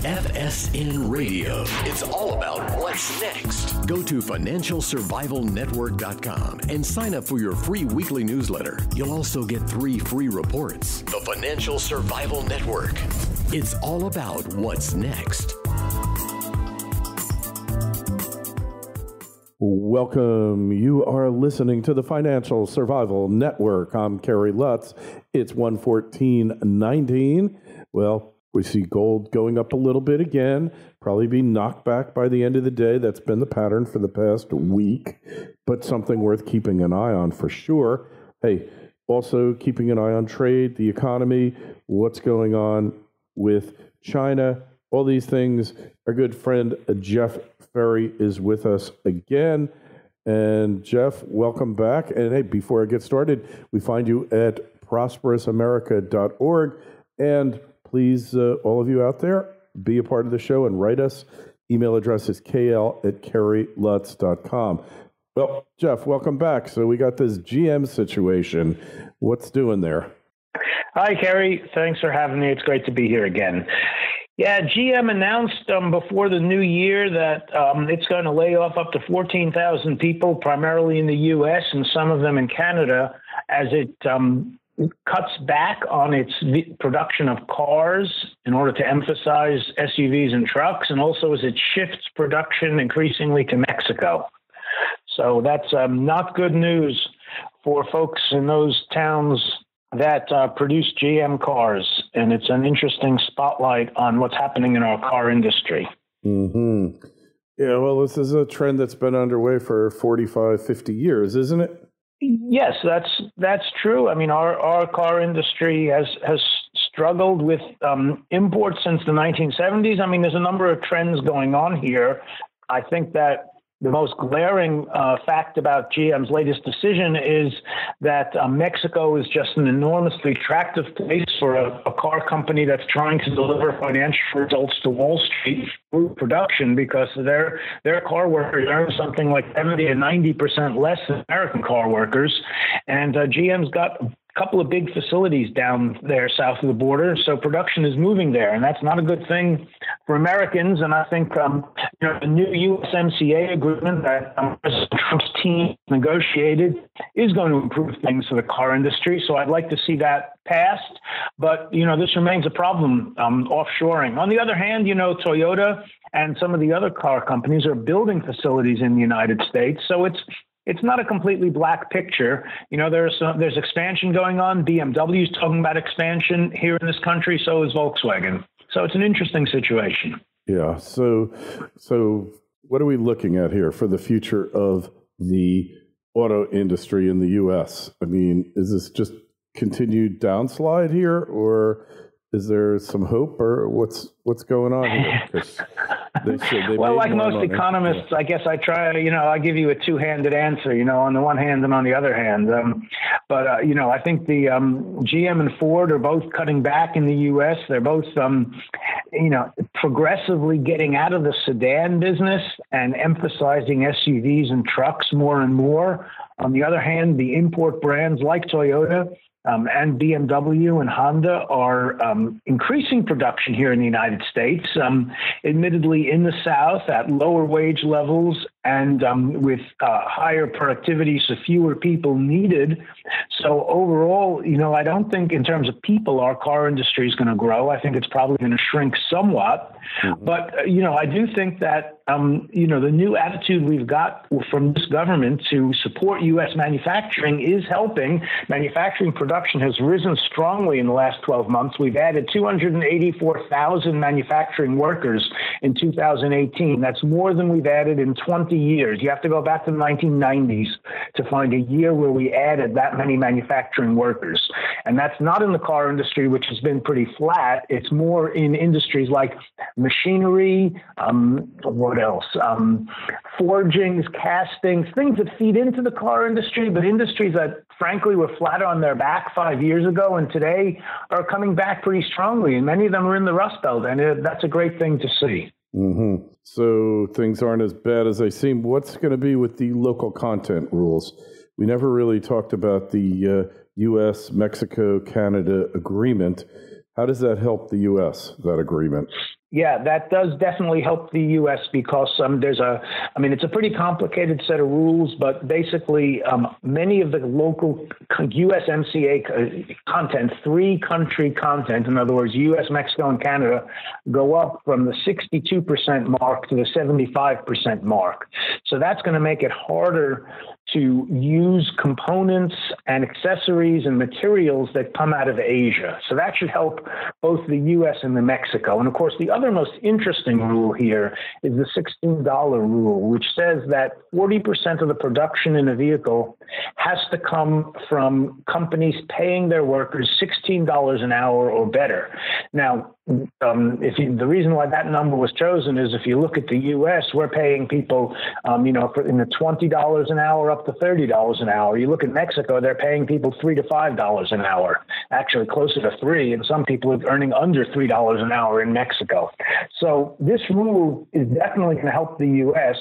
FSN Radio. It's all about what's next. Go to financialsurvivalnetwork.com and sign up for your free weekly newsletter. You'll also get 3 free reports. The Financial Survival Network. It's all about what's next. Welcome. You are listening to the Financial Survival Network. I'm Kerry Lutz. It's 114.19. Well, we see gold going up a little bit again, probably be knocked back by the end of the day. That's been the pattern for the past week, but something worth keeping an eye on for sure. Hey, also keeping an eye on trade, the economy, what's going on with China. All these things. Our good friend Jeff Ferry is with us again. And Jeff, welcome back. And hey, before I get started, we find you at prosperousamerica.org. And please, all of you out there, be a part of the show and write us. Email address is kl@kerrylutz.com. Well, Jeff, welcome back. So we got this GM situation. What's doing there? Hi, Kerry. Thanks for having me. It's great to be here again. Yeah, GM announced before the new year that it's going to lay off up to 14,000 people, primarily in the U.S. and some of them in Canada, as it cuts back on its production of cars in order to emphasize SUVs and trucks, and also as it shifts production increasingly to Mexico. So that's not good news for folks in those towns that produce GM cars, and it's an interesting spotlight on what's happening in our car industry. Mm-hmm. Yeah, well, this is a trend that's been underway for 45, 50 years, isn't it? Yes, that's true. I mean, our car industry has struggled with imports since the 1970s. I mean, there's a number of trends going on here. I think that the most glaring fact about GM's latest decision is that Mexico is just an enormously attractive place for a car company that's trying to deliver financial results to Wall Street through production, because their car workers earn something like 70 to 90% less than American car workers. And GM's got a couple of big facilities down there south of the border, so production is moving there, and that's not a good thing for Americans. And I think the new USMCA agreement that President Trump's team negotiated is going to improve things for the car industry, so I'd like to see that passed. But this remains a problem, offshoring. On the other hand, Toyota and some of the other car companies are building facilities in the United States, so it's not a completely black picture. There's expansion going on. BMW is talking about expansion here in this country. So is Volkswagen. So it's an interesting situation. Yeah. So what are we looking at here for the future of the auto industry in the U.S.? I mean, is this just continued downslide here, or is there some hope, or what's going on here? Well, like most economists, I guess I try, I give you a two-handed answer, on the one hand and on the other hand. But I think the GM and Ford are both cutting back in the U.S. They're both, progressively getting out of the sedan business and emphasizing SUVs and trucks more and more. On the other hand, the import brands like Toyota and BMW and Honda are increasing production here in the United States, admittedly in the South at lower wage levels and with higher productivity, so fewer people needed. So overall, I don't think in terms of people, our car industry is going to grow. I think it's probably going to shrink somewhat. Mm-hmm. But, I do think that, the new attitude we've got from this government to support U.S. manufacturing is helping. Manufacturing production has risen strongly in the last 12 months. We've added 284,000 manufacturing workers in 2018. That's more than we've added in 20 years. You have to go back to the 1990s to find a year where we added that many manufacturing workers. And that's not in the car industry, which has been pretty flat. It's more in industries like machinery, what else? Forgings, castings, things that feed into the car industry, but industries that frankly were flat on their back 5 years ago and today are coming back pretty strongly. And many of them are in the Rust Belt, and that's a great thing to see. Mm-hmm. So things aren't as bad as they seem. What's going to be with the local content rules? We never really talked about the U.S., Mexico, Canada agreement. How does that help the U.S., that agreement? Yeah, that does definitely help the U.S. because it's a pretty complicated set of rules, but basically many of the local USMCA content, three country content, in other words, U.S., Mexico, and Canada, go up from the 62% mark to the 75% mark. So that's going to make it harder to use components and accessories and materials that come out of Asia. So that should help both the U.S. and the Mexico. And of course, the other most interesting rule here is the $16 rule, which says that 40% of the production in a vehicle has to come from companies paying their workers $16 an hour or better. Now, the reason why that number was chosen is if you look at the U.S., we're paying people, in the $20 an hour up to $30 an hour. You look at Mexico, they're paying people $3 to $5 an hour, actually closer to $3, and some people are earning under $3 an hour in Mexico. So this rule is definitely going to help the U.S.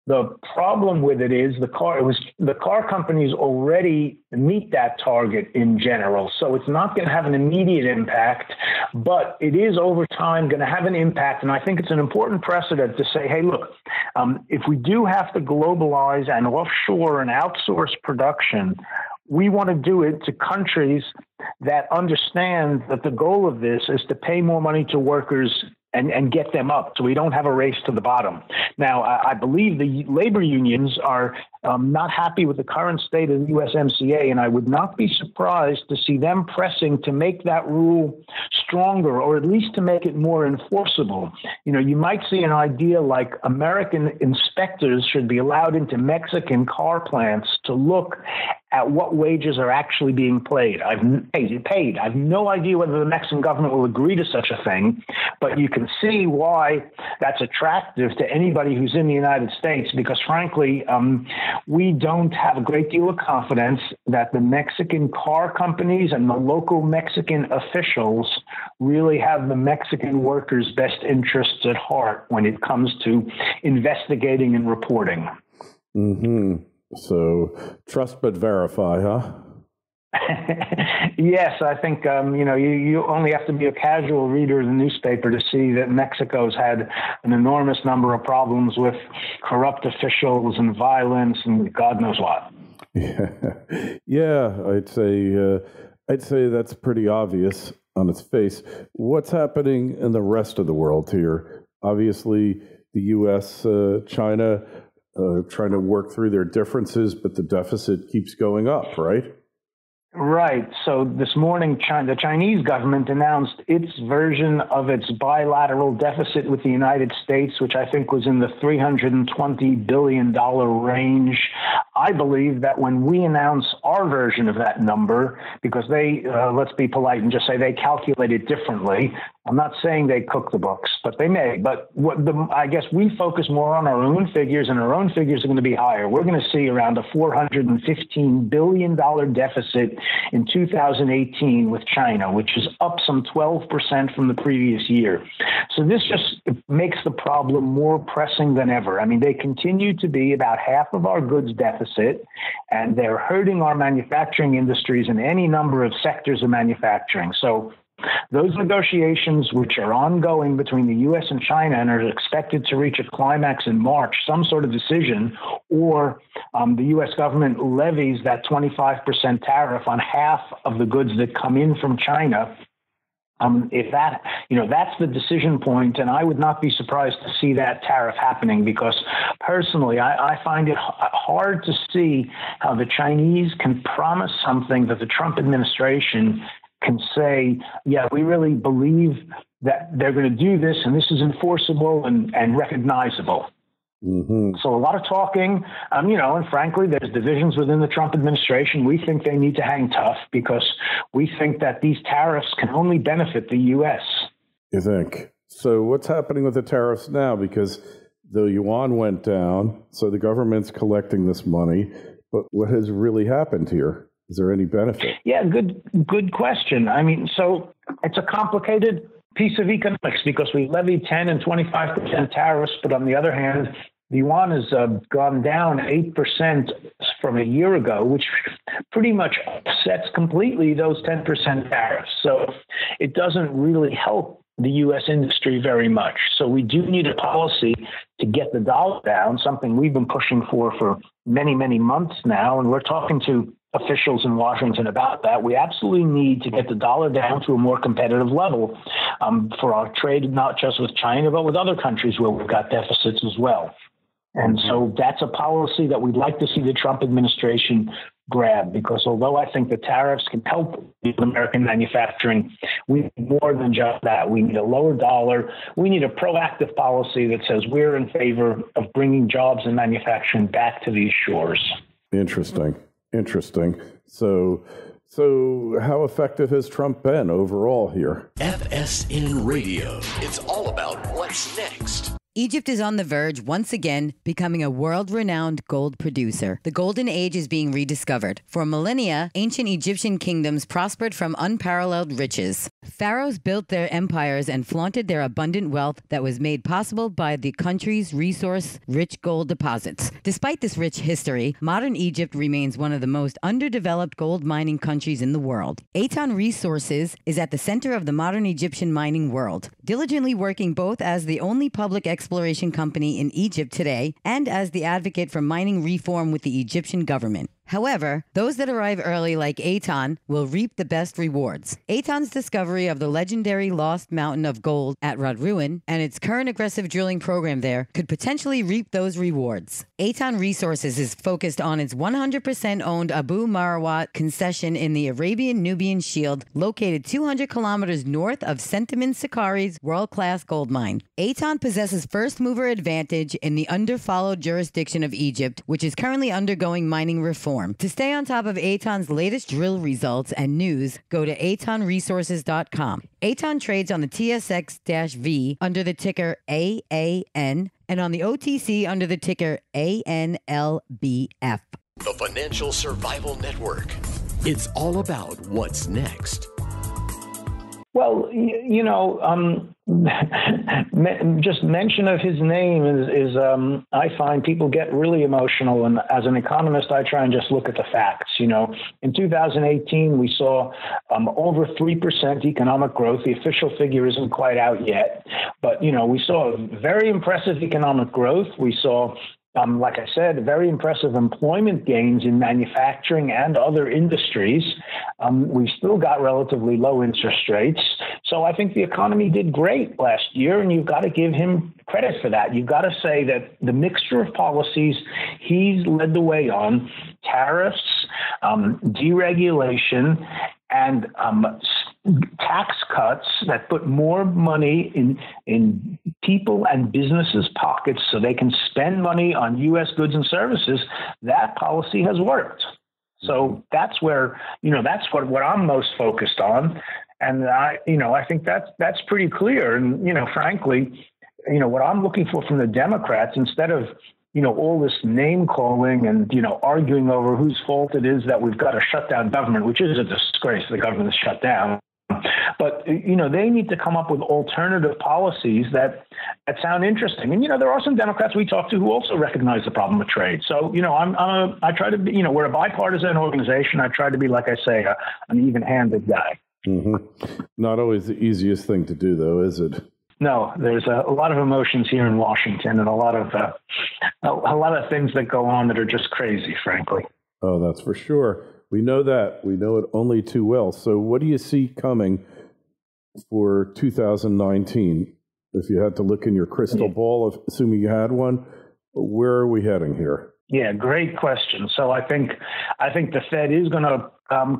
The problem with it is the car companies already meet that target in general. So it's not going to have an immediate impact, but it is over time going to have an impact. And I think it's an important precedent to say, hey, look, if we do have to globalize and offshore and outsource production, we want to do it to countries that understand that the goal of this is to pay more money to workers and get them up so we don't have a race to the bottom. Now, I believe the labor unions are not happy with the current state of the USMCA, and I would not be surprised to see them pressing to make that rule stronger or at least to make it more enforceable. You might see an idea like American inspectors should be allowed into Mexican car plants to look at what wages are actually being paid. I have no idea whether the Mexican government will agree to such a thing, but you can see why that's attractive to anybody who's in the United States, because frankly, we don't have a great deal of confidence that the Mexican car companies and the local Mexican officials really have the Mexican workers' best interests at heart when it comes to investigating and reporting. Mm-hmm. So trust but verify, huh? Yes, I think, you only have to be a casual reader of the newspaper to see that Mexico's had an enormous number of problems with corrupt officials and violence and God knows what. Yeah, I'd say that's pretty obvious on its face. What's happening in the rest of the world here? Obviously, the U.S., China, trying to work through their differences, but the deficit keeps going up, right? Right. So this morning, the Chinese government announced its version of its bilateral deficit with the United States, which I think was in the $320 billion range. I believe that when we announce our version of that number, because they, let's be polite and just say they calculate it differently. I'm not saying they cook the books, but they may. But I guess we focus more on our own figures, and our own figures are going to be higher. We're going to see around a $415 billion deficit in 2018 with China, which is up some 12% from the previous year. So this just makes the problem more pressing than ever. I mean, they continue to be about half of our goods deficit, and they're hurting our manufacturing industries in any number of sectors of manufacturing. So those negotiations, which are ongoing between the U.S. and China and are expected to reach a climax in March, some sort of decision, or the U.S. government levies that 25% tariff on half of the goods that come in from China. If that, that's the decision point, and I would not be surprised to see that tariff happening, because personally, I find it hard to see how the Chinese can promise something that the Trump administration can say, yeah, we really believe that they're going to do this and this is enforceable and recognizable. Mm-hmm. So a lot of talking, and frankly, there's divisions within the Trump administration. We think they need to hang tough because we think that these tariffs can only benefit the U.S. You think? So what's happening with the tariffs now? Because the yuan went down, so the government's collecting this money, but what has really happened here? Is there any benefit? Yeah, good question. I mean, so it's a complicated piece of economics because we levied 10 and 25% tariffs, but on the other hand, the yuan has gone down 8% from a year ago, which pretty much offsets completely those 10% tariffs. So it doesn't really help the U.S. industry very much. So we do need a policy to get the dollar down, something we've been pushing for many, many months now. And we're talking to officials in Washington about that. We absolutely need to get the dollar down to a more competitive level for our trade, not just with China, but with other countries where we've got deficits as well. And so that's a policy that we'd like to see the Trump administration grab, because although I think the tariffs can help American manufacturing, we need more than just that. We need a lower dollar. We need a proactive policy that says we're in favor of bringing jobs and manufacturing back to these shores. Interesting. So how effective has Trump been overall here? FSN Radio. It's all about what's next. Egypt is on the verge, once again, becoming a world-renowned gold producer. The Golden Age is being rediscovered. For millennia, ancient Egyptian kingdoms prospered from unparalleled riches. Pharaohs built their empires and flaunted their abundant wealth that was made possible by the country's resource-rich gold deposits. Despite this rich history, modern Egypt remains one of the most underdeveloped gold mining countries in the world. Aton Resources is at the center of the modern Egyptian mining world, diligently working both as the only public exploration company in Egypt today and as the advocate for mining reform with the Egyptian government. However, those that arrive early like Aton will reap the best rewards. Aton's discovery of the legendary Lost Mountain of Gold at Radruin and its current aggressive drilling program there could potentially reap those rewards. Aton Resources is focused on its 100% owned Abu Marawat concession in the Arabian-Nubian Shield, located 200 kilometers north of Centamin Sakari's world-class gold mine. Aton possesses first-mover advantage in the underfollowed jurisdiction of Egypt, which is currently undergoing mining reform. To stay on top of Aton's latest drill results and news, go to atonresources.com. Aton trades on the TSX-V under the ticker AAN and on the OTC under the ticker ANLBF. The Financial Survival Network. It's all about what's next. Well, just mention of his name is I find people get really emotional. And as an economist, I try and just look at the facts. In 2018, we saw over 3% economic growth. The official figure isn't quite out yet, but, we saw very impressive economic growth. We saw like I said, very impressive employment gains in manufacturing and other industries. We've still got relatively low interest rates. So I think the economy did great last year, and you've got to give him credit for that. You've got to say that the mixture of policies he's led the way on, tariffs, deregulation, and tax cuts that put more money in people and businesses' pockets so they can spend money on U.S. goods and services, that policy has worked. So that's where, that's what I'm most focused on. And I think that's pretty clear. And, frankly, what I'm looking for from the Democrats, instead of, all this name calling and, arguing over whose fault it is that we've got to shut down government, which is a disgrace. The government is shut down. But, they need to come up with alternative policies that sound interesting. And, there are some Democrats we talk to who also recognize the problem of trade. So, I try to be, we're a bipartisan organization. I try to be, like I say, an even-handed guy. Mm-hmm. Not always the easiest thing to do, though, is it? No, there's a lot of emotions here in Washington and a lot of things that go on that are just crazy, frankly. Oh, that's for sure. We know that. We know it only too well. So what do you see coming for 2019? If you had to look in your crystal ball, assuming you had one, where are we heading here? Yeah, great question. So I think the Fed is going to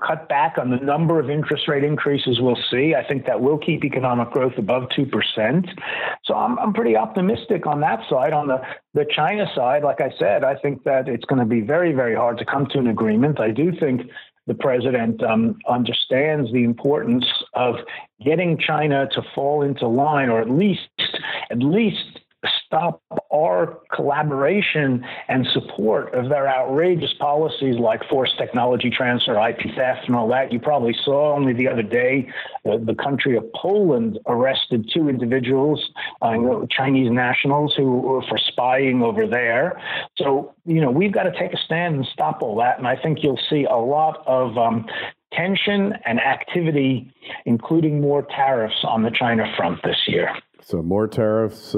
cut back on the number of interest rate increases we'll see. I think that will keep economic growth above 2%. So I'm pretty optimistic on that side. On the China side, like I said, I think that it's going to be very, very hard to come to an agreement. I do think the president understands the importance of getting China to fall into line, or at least stop our collaboration and support of their outrageous policies like forced technology transfer, IP theft, and all that. You probably saw only the other day the country of Poland arrested 2 individuals, Chinese nationals, who were for spying over there. So, we've got to take a stand and stop all that. And I think you'll see a lot of tension and activity, including more tariffs on the China front this year. So more tariffs,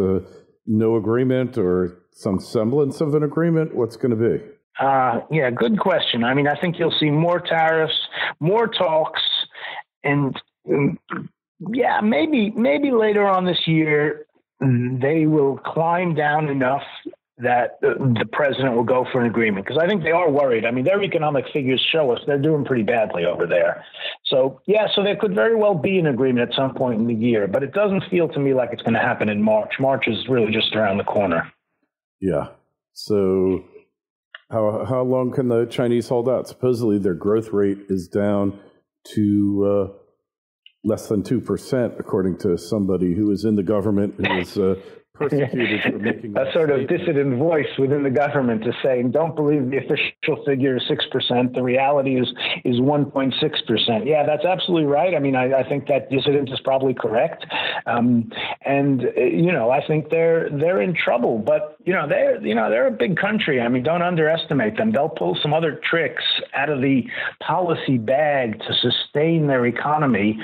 no agreement, or some semblance of an agreement? What's going to be? Yeah, good question. I mean, I think you'll see more tariffs, more talks, and yeah, maybe later on this year, they will climb down enough that the president will go for an agreement, because I think they are worried. I mean, their economic figures show us they're doing pretty badly over there. So, yeah, so there could very well be an agreement at some point in the year, but it doesn't feel to me like it's going to happen in March. March is really just around the corner. Yeah. So how long can the Chinese hold out? Supposedly their growth rate is down to less than 2%, according to somebody who is in the government who is persecuted for making a sort of dissident voice within the government is saying, don't believe the official figure is 6%. The reality is 1.6%. Yeah, that's absolutely right. I mean, I think that dissident is probably correct. And I think they're in trouble, but they're a big country. I mean, don't underestimate them. They'll pull some other tricks out of the policy bag to sustain their economy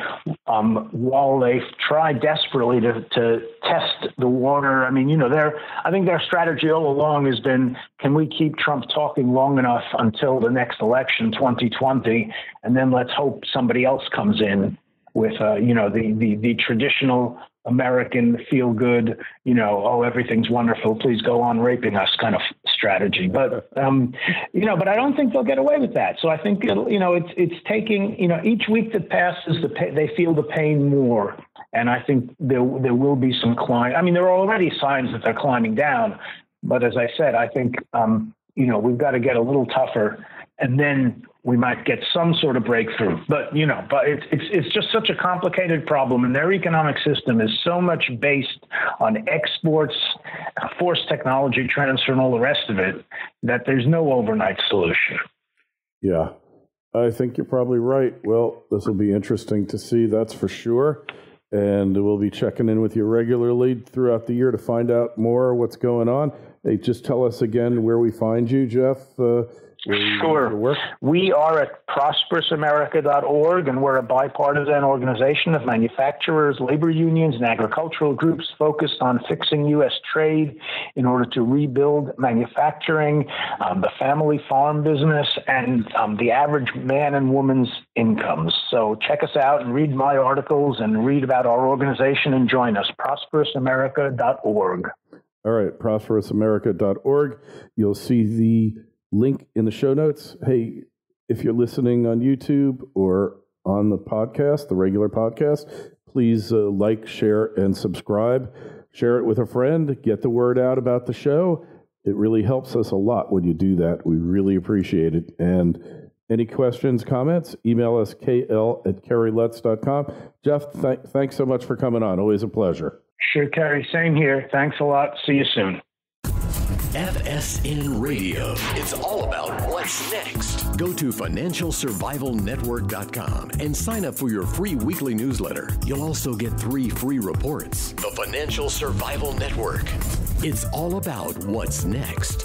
while they try desperately to test the water. I mean, I think their strategy all along has been, can we keep Trump talking long enough until the next election, 2020, and then let's hope somebody else comes in with, the traditional American feel good, everything's wonderful, please go on raping us kind of strategy. But, but I don't think they'll get away with that. So I think, it's taking, each week that passes, they feel the pain more. And I think there will be some climb. I mean, there are already signs that they're climbing down. But as I said, I think, we've got to get a little tougher, and then we might get some sort of breakthrough. But it's just such a complicated problem, and their economic system is so much based on exports, forced technology transfer, and all the rest of it, that there's no overnight solution. Yeah, I think you're probably right. Well, this will be interesting to see, that's for sure. And we'll be checking in with you regularly throughout the year to find out more what's going on. Hey, just tell us again where we find you, Jeff. Sure. We are at prosperousamerica.org, and we're a bipartisan organization of manufacturers, labor unions, and agricultural groups focused on fixing U.S. trade in order to rebuild manufacturing, the family farm business, and the average man and woman's incomes. So check us out and read my articles and read about our organization and join us, prosperousamerica.org. All right, prosperousamerica.org. You'll see the link in the show notes. Hey, if you're listening on YouTube or on the podcast, the regular podcast, please like, share, and subscribe. Share it with a friend. Get the word out about the show. It really helps us a lot when you do that. We really appreciate it. And any questions, comments, email us kl@kerrylutz.com. Jeff, thanks so much for coming on. Always a pleasure. Sure, Kerry. Same here. Thanks a lot. See you soon. FSN Radio. It's all about what's next. Go to financialsurvivalnetwork.com and sign up for your free weekly newsletter. You'll also get 3 free reports. The Financial Survival Network. It's all about what's next.